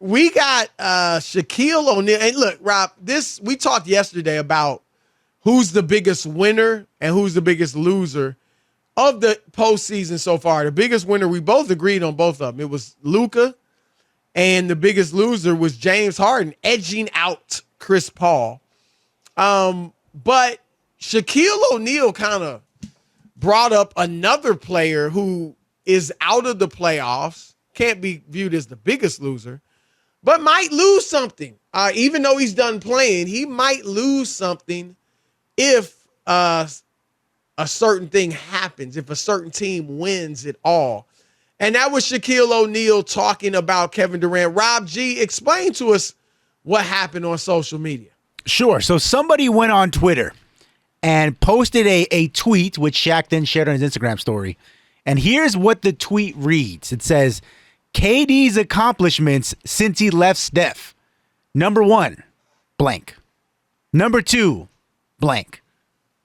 we got Shaquille O'Neal. And look, Rob, we talked yesterday about who's the biggest winner and who's the biggest loser of the postseason so far. The biggest winner, we both agreed on both of them. It was Luka, and the biggest loser was James Harden, edging out Chris Paul. But Shaquille O'Neal kind of brought up another player who is out of the playoffs, can't be viewed as the biggest loser, but might lose something. Even though he's done playing, he might lose something if a certain thing happens, if a certain team wins it all. And that was Shaquille O'Neal talking about Kevin Durant. Rob G, explain to us what happened on social media. Sure. So somebody went on Twitter and posted a tweet, which Shaq then shared on his Instagram story. And here's what the tweet reads. It says, KD's accomplishments since he left Steph. Number 1, blank. Number 2, blank.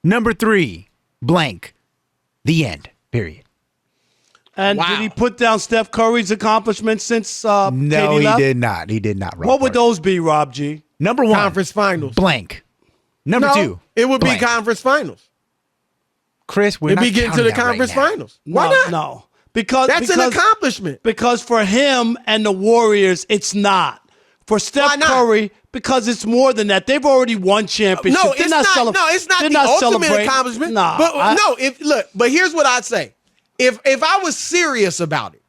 Number 3, blank. The end, period. And wow. Did he put down Steph Curry's accomplishments since No, KD he left? did not. He did not. What would those be, Rob G? Number 1, Conference finals. blank. Number 2, it would blank. be conference finals. Chris, we're It'd not be getting to the conference finals. Why not? No. Because That's an accomplishment. Because for him and the Warriors, it's not. For Steph Curry, because it's more than that. They've already won championships. No, it's not the ultimate accomplishment. Nah, but here's what I'd say. If I was serious about it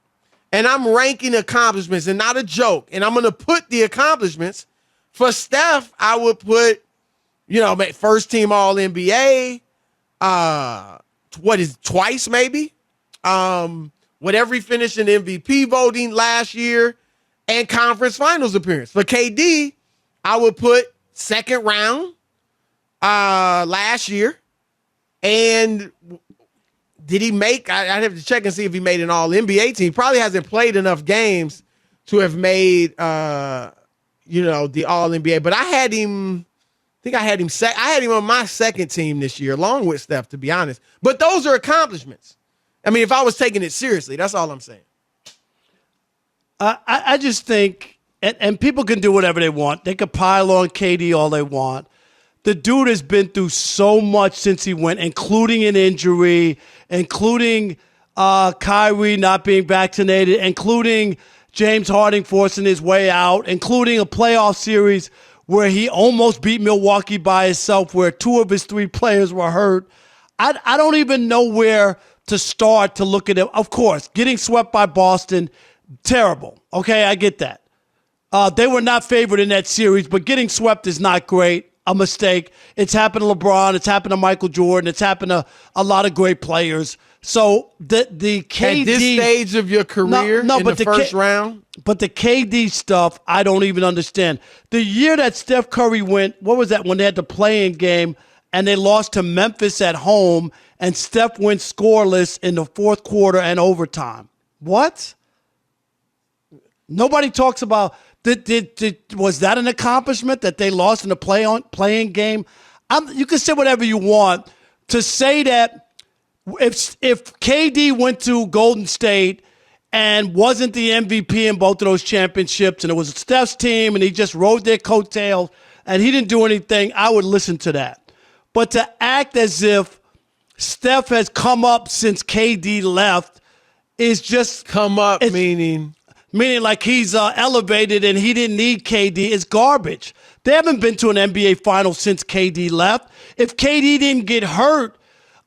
and I'm ranking accomplishments and not a joke, and I'm going to put the accomplishments for Steph, I would put, first team All NBA, twice maybe? Whatever he finished in MVP voting last year and conference finals appearance. For KD, I would put second round last year. And did he make, I'd have to check and see if he made an all NBA team. He probably hasn't played enough games to have made, the all NBA. But I had him on my second team this year, along with Steph, to be honest. But those are accomplishments. I mean, if I was taking it seriously, that's all I'm saying. I just think, and people can do whatever they want. They could pile on KD all they want. The dude has been through so much since he went, including an injury, including Kyrie not being vaccinated, including James Harden forcing his way out, including a playoff series where he almost beat Milwaukee by himself, where 2 of his 3 players were hurt. I don't even know where to start to look at him. Of course, getting swept by Boston, terrible. Okay, I get that. They were not favored in that series, but getting swept is not great. A mistake. It's happened to LeBron. It's happened to Michael Jordan. It's happened to a lot of great players. So the KD at this stage of your career, in the first round. But the KD stuff, I don't even understand. The year that Steph Curry went, what was that, when they had the play-in game and they lost to Memphis at home and Steph went scoreless in the fourth quarter and overtime. What? Nobody talks about, was that an accomplishment that they lost in the play-in game? You can say whatever you want. To say that if KD went to Golden State and wasn't the MVP in both of those championships and it was Steph's team and he just rode their coattails and he didn't do anything, I would listen to that. But to act as if Steph has come up since KD left is just... Come up, meaning like he's elevated and he didn't need KD. It's garbage. They haven't been to an NBA final since KD left. If KD didn't get hurt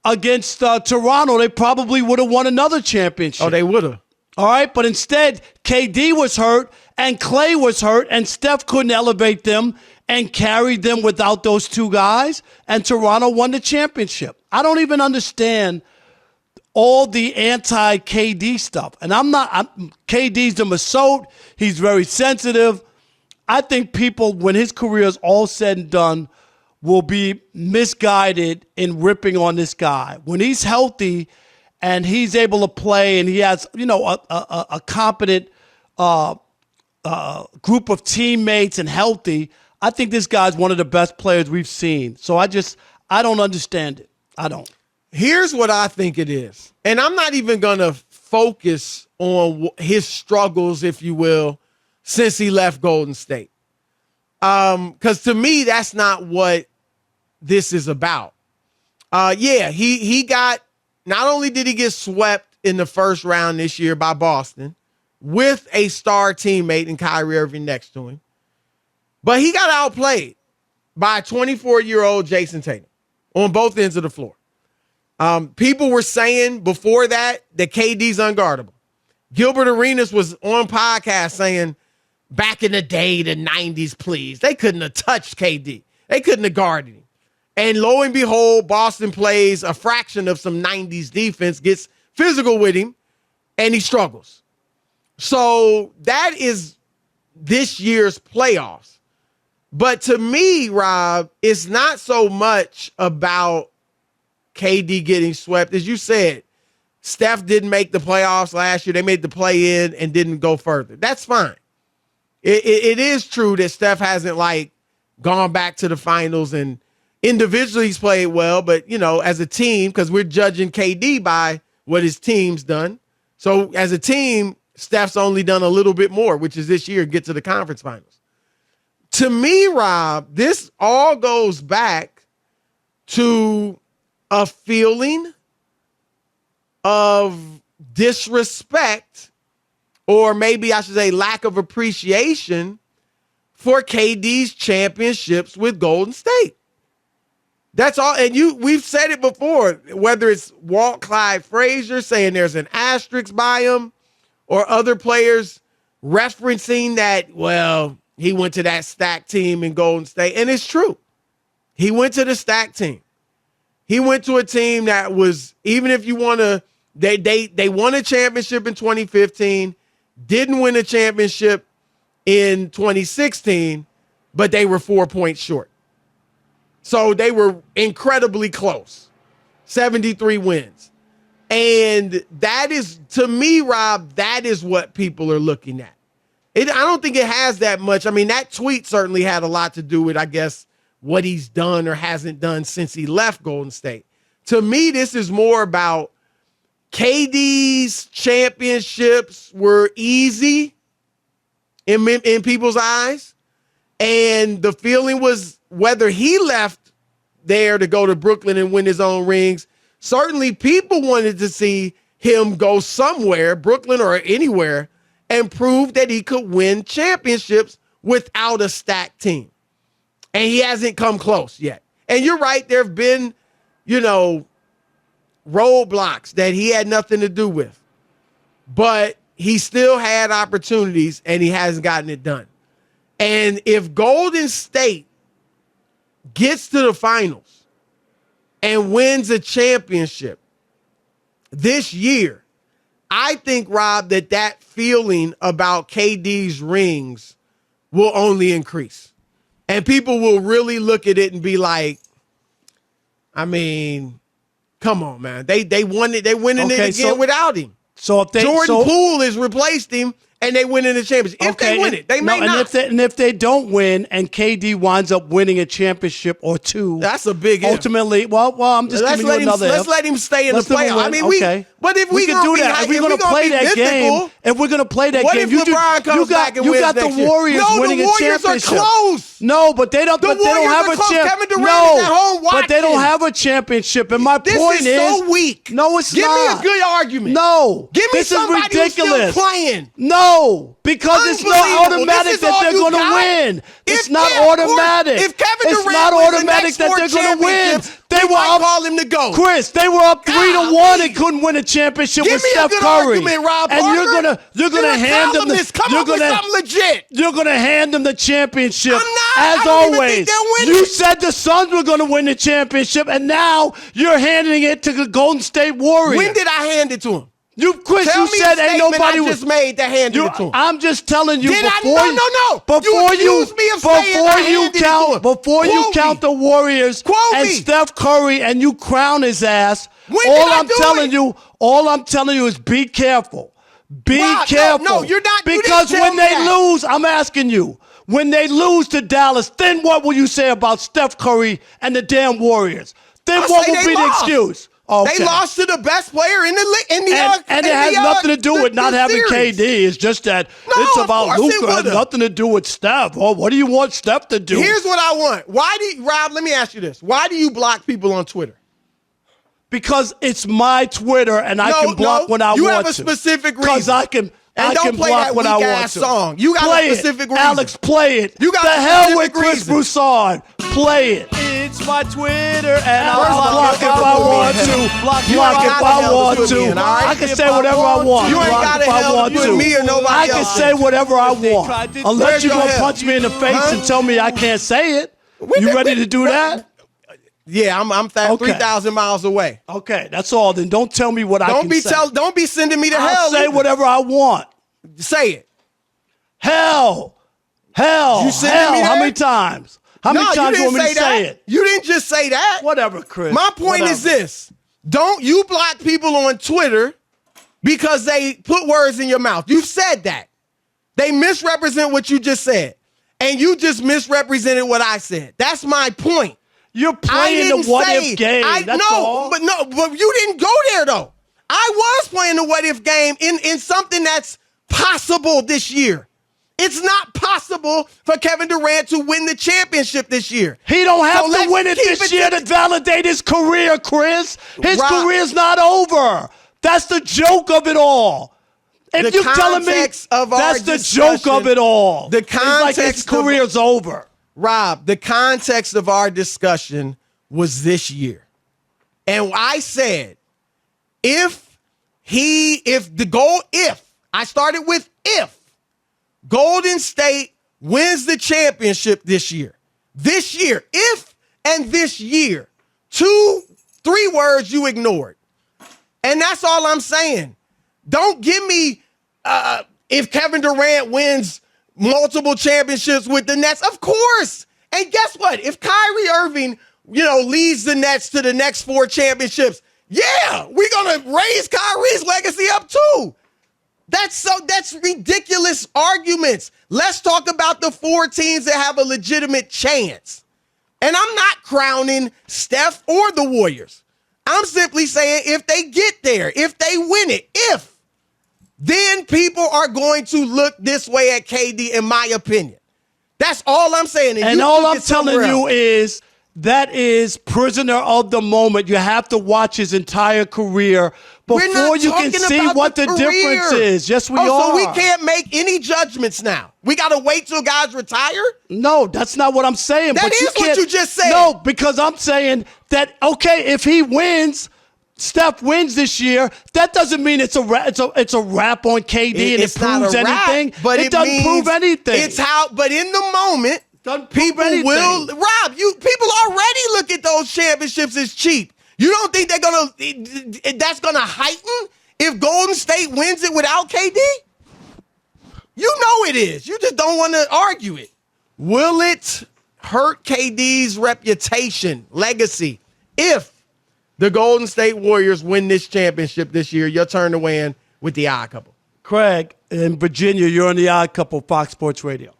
against Toronto, they probably would have won another championship. Oh, they would have. All right, but instead, KD was hurt and Clay was hurt and Steph couldn't elevate them and carried them without those 2 guys, and Toronto won the championship. I don't even understand all the anti-KD stuff. And KD's the Masot. He's very sensitive. I think people, when his career is all said and done, will be misguided in ripping on this guy. When he's healthy and he's able to play and he has, a competent group of teammates and healthy, I think this guy's one of the best players we've seen. So I don't understand it. I don't. Here's what I think it is. And I'm not even going to focus on his struggles, if you will, since he left Golden State. Because to me, that's not what this is about. He got, not only did he get swept in the first round this year by Boston with a star teammate in Kyrie Irving next to him, but he got outplayed by 24-year-old Jason Tatum on both ends of the floor. People were saying before that KD's unguardable. Gilbert Arenas was on podcast saying, back in the day, the 90s, please, they couldn't have touched KD. They couldn't have guarded him. And lo and behold, Boston plays a fraction of some 90s defense, gets physical with him, and he struggles. So that is this year's playoffs. But to me, Rob, it's not so much about KD getting swept. As you said, Steph didn't make the playoffs last year. They made the play-in and didn't go further. That's fine. It is true that Steph hasn't, gone back to the finals, and individually he's played well, but, as a team, because we're judging KD by what his team's done. So as a team, Steph's only done a little bit more, which is this year, get to the conference finals. To me, Rob, this all goes back to a feeling of disrespect, or maybe I should say lack of appreciation for KD's championships with Golden State. That's all. And we've said it before, whether it's Walt Clyde Frazier saying there's an asterisk by him, or other players referencing that, well, he went to that stacked team in Golden State. And it's true. He went to the stacked team. He went to a team that was, even if you want to, they won a championship in 2015, didn't win a championship in 2016, but they were 4 points short. So they were incredibly close, 73 wins. And that is, to me, Rob, that is what people are looking at. I don't think it has that much. I mean, that tweet certainly had a lot to do with, I guess, what he's done or hasn't done since he left Golden State. To me, this is more about KD's championships were easy in people's eyes. And the feeling was, whether he left there to go to Brooklyn and win his own rings, certainly people wanted to see him go somewhere, Brooklyn or anywhere, and prove that he could win championships without a stacked team. And he hasn't come close yet. And you're right, there have been, roadblocks that he had nothing to do with. But he still had opportunities, and he hasn't gotten it done. And if Golden State gets to the finals and wins a championship this year, I think, Rob, that feeling about KD's rings will only increase. And people will really look at it and be like, I mean, come on, man. They won it. They winning it again without him. So if Jordan Poole has replaced him, and they win in the championship. If they win it, they may not. And if they don't win, and KD winds up winning a championship or two, that's a big ultimately. Well, I'm just giving you another. Let's let him stay in the playoffs. I mean, but if we can do that, if we're going to play that game, what if LeBron comes back and wins next year? You got the Warriors winning a championship. The Warriors are close. No, but they don't. But they don't have a championship. Kevin Durant is at home watching. But they don't have a championship. And my point is, so weak. No, it's not. Give me a good argument. No, give me somebody who's still playing. No, because it's not automatic that they're going to win. It's not automatic. If Kevin Durant it's not automatic that they're going to win. They were up, call him to go. Chris, they were up 3-1 and couldn't win a championship with Steph Curry. Argument, Rob and Parker. you're gonna hand them something legit. You're gonna hand them the championship. I'm not. As always. You said the Suns were gonna win the championship, and now you're handing it to the Golden State Warriors. When did I hand it to him? Chris, Tell you said ain't nobody was just made to hand it to him. I'm just telling you. No. Before you Quote count the Warriors and Steph Curry and you crown his ass, all I'm telling you is be careful. Be careful. No, you're not. Because when they lose, I'm asking you, when they lose to Dallas, then what will you say about Steph Curry and the damn Warriors? Then what will be the excuse? Okay. They lost to the best player in the and it has nothing to do with not having series. KD. It's just that No, it's of about course it Luka. It has would've. nothing to do with Steph. Oh, what do you want Steph to do? Here's what I want. Rob, let me ask you this. Why do you block people on Twitter? Because it's my Twitter, and I can block when I want to. You have a specific reason. Because I can don't play block that when I want weak-ass to. song. You got play a specific it. reason. Alex, play it. You got the a hell with specific Chris reason. Broussard. Play it. It's my Twitter, and I'll block if I want to. Block if I want to. I can say whatever I want. You ain't Block got if to I help want with to. me or nobody I can else. say whatever I want. Unless Where's you're your going to help? punch me in the face Huh? and tell me I can't say it. You ready to do that? Yeah, I'm Okay. 3,000 miles away. Okay, that's all. Then don't tell me what I can say. Don't be sending me to hell. I'll say either. whatever I want. Say it. Hell. You sending me How there? many times? How many times you want me to say it? You didn't just say that. Whatever, Chris. My point is this. Don't you block people on Twitter because they put words in your mouth. You said that. They misrepresent what you just said. And you just misrepresented what I said. That's my point. You're playing the what-if game. That's all. But you didn't go there, though. I was playing the what-if game in something that's possible this year. It's not possible for Kevin Durant to win the championship this year. He don't have So to win it this year to validate his career, Chris. His career's not over. That's the joke of it all. If you're telling me that's the joke of it all. The It's like his context career's over. Rob, the context of our discussion was this year. And I said, if I started with if Golden State wins the championship this year, if and this year, 3 words you ignored. And that's all I'm saying. Don't give me if Kevin Durant wins multiple championships with the Nets, of course. And guess what? If Kyrie Irving, leads the Nets to the next 4 championships, yeah, we're gonna raise Kyrie's legacy up too. That's ridiculous arguments. Let's talk about the 4 teams that have a legitimate chance. And I'm not crowning Steph or the Warriors. I'm simply saying if they get there, if they win it, then people are going to look this way at KD, in my opinion. That's all I'm saying. And all I'm telling you is that is prisoner of the moment. You have to watch his entire career before you can see what the difference is. Yes, we are. So we can't make any judgments now. We got to wait till guys retire? No, that's not what I'm saying. That is what you just said. No, because I'm saying that, okay, if he wins, Steph wins this year, that doesn't mean it's a wrap on KD and it proves anything. But it doesn't prove anything. But in the moment, people will. Rob, people already look at those championships as cheap. You don't think that's gonna heighten if Golden State wins it without KD? You know it is. You just don't want to argue it. Will it hurt KD's reputation, legacy, if the Golden State Warriors win this championship this year? Your turn to weigh in with the Odd Couple. Craig, in Virginia, you're on the Odd Couple, Fox Sports Radio.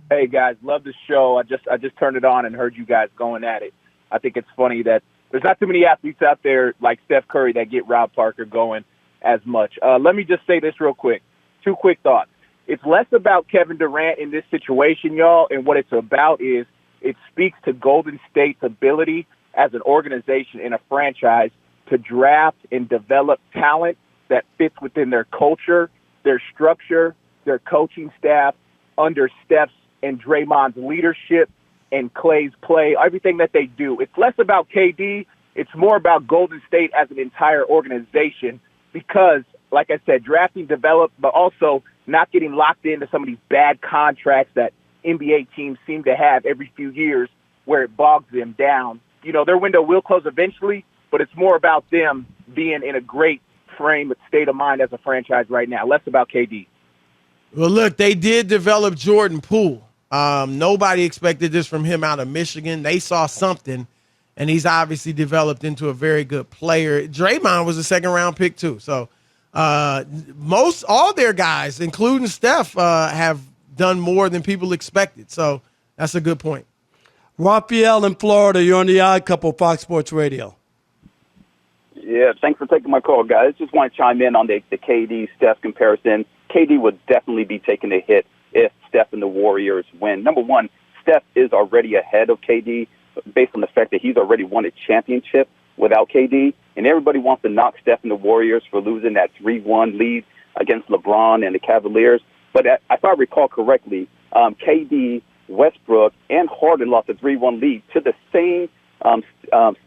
Hey guys, love the show. I just turned it on and heard you guys going at it. I think it's funny that there's not too many athletes out there like Steph Curry that get Rob Parker going as much. Let me just say this real quick. 2 quick thoughts. It's less about Kevin Durant in this situation, y'all, and what it's about is it speaks to Golden State's ability as an organization in a franchise to draft and develop talent that fits within their culture, their structure, their coaching staff, under Steph's and Draymond's leadership and Klay's play, everything that they do. It's less about KD. It's more about Golden State as an entire organization because, like I said, drafting, develop, but also not getting locked into some of these bad contracts that NBA teams seem to have every few years where it bogs them down. Their window will close eventually, but it's more about them being in a great frame, state of mind as a franchise right now. Less about KD. Well, look, they did develop Jordan Poole. Nobody expected this from him out of Michigan. They saw something, and he's obviously developed into a very good player. Draymond was a second-round pick, too. So all their guys, including Steph, have done more than people expected. So that's a good point. Raphael in Florida, you're on the Odd Couple, Fox Sports Radio. Yeah, thanks for taking my call, guys. Just want to chime in on the KD Steph comparison. KD would definitely be taking a hit if Steph and the Warriors win. Number one, Steph is already ahead of KD based on the fact that he's already won a championship without KD, and everybody wants to knock Steph and the Warriors for losing that 3-1 lead against LeBron and the Cavaliers. But if I recall correctly, KD, Westbrook, and Harden lost a 3-1 lead to the same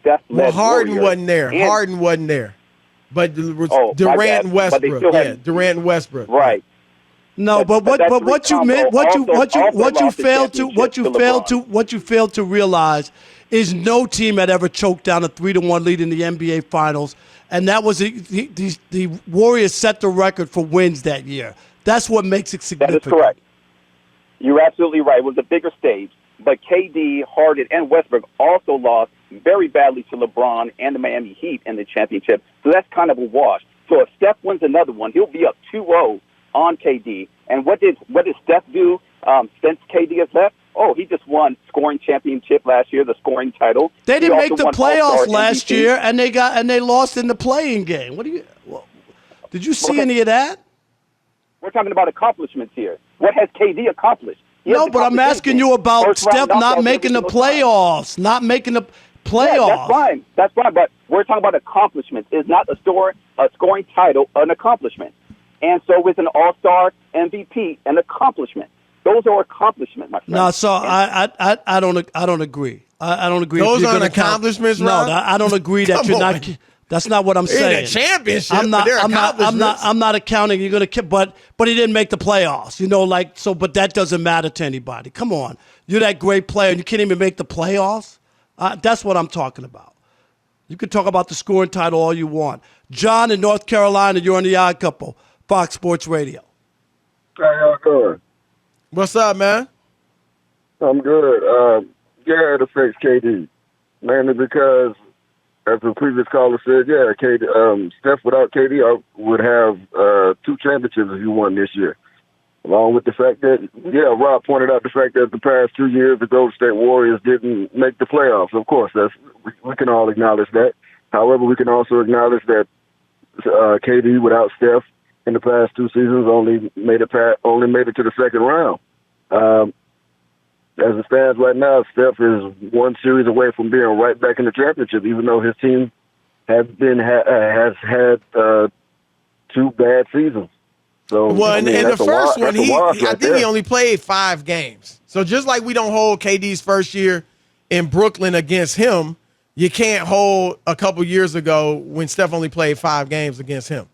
Steph-led Well, Harden Warriors. wasn't there. And, Harden wasn't there. But it was my Durant bad. and But they Westbrook. still Yeah, had- Durant and Westbrook. Right. No, but that's what you three meant, combo. what you Also failed to lost the championship what you failed to realize is no team had ever choked down a 3-1 lead in the NBA Finals, and that was the Warriors set the record for wins that year. That's what makes it That significant. is correct. You're absolutely right. It was a bigger stage. But KD, Harden, and Westbrook also lost very badly to LeBron and the Miami Heat in the championship. So that's kind of a wash. So if Steph wins another one, he'll be up 2-0 on KD. And what did Steph do since KD has left? Oh, he just won scoring championship last year, the scoring title. They didn't He make also the won playoffs All-Star last MVP. year, and they lost in the playing game. Did you see any of that? We're talking about accomplishments here. What has KD accomplished? He No, hasn't but I'm accomplished asking anything. you about First round Steph not knockout making the every single time. playoffs, not making the playoffs. Yeah, that's fine. That's fine. But we're talking about accomplishments. It's not a scoring title, an accomplishment. And so with an All-Star MVP, an accomplishment. Those are accomplishments, my friend. No, so I don't agree. I don't agree. Those If you're aren't gonna count- accomplishments, No, Rob? I don't agree that Come you're on. not. That's not what I'm They're saying. in a championship, I'm not. but they're I'm not. accomplishments. I'm not accounting. You're gonna. But he didn't make the playoffs. But that doesn't matter to anybody. Come on, you're that great player, and you can't even make the playoffs. That's what I'm talking about. You can talk about the scoring title all you want. John in North Carolina, you're on the Odd Couple, Fox Sports Radio. How y'all doing? What's up, man? I'm good. Yeah, it affects KD. Mainly because, as the previous caller said, yeah, Steph without KD would have 2 championships if he won this year. Along with the fact that, yeah, Rob pointed out the fact that the past 2 years the Golden State Warriors didn't make the playoffs. Of course, we can all acknowledge that. However, we can also acknowledge that KD without Steph in the past 2 seasons only made it to the second round. As it stands right now, Steph is 1 series away from being right back in the championship, even though his team has had 2 bad seasons. So, Well, I mean, in the that's a first wash- one, that's a wash I right think he there. only played 5 games. So just like we don't hold KD's first year in Brooklyn against him, you can't hold a couple years ago when Steph only played 5 games against him.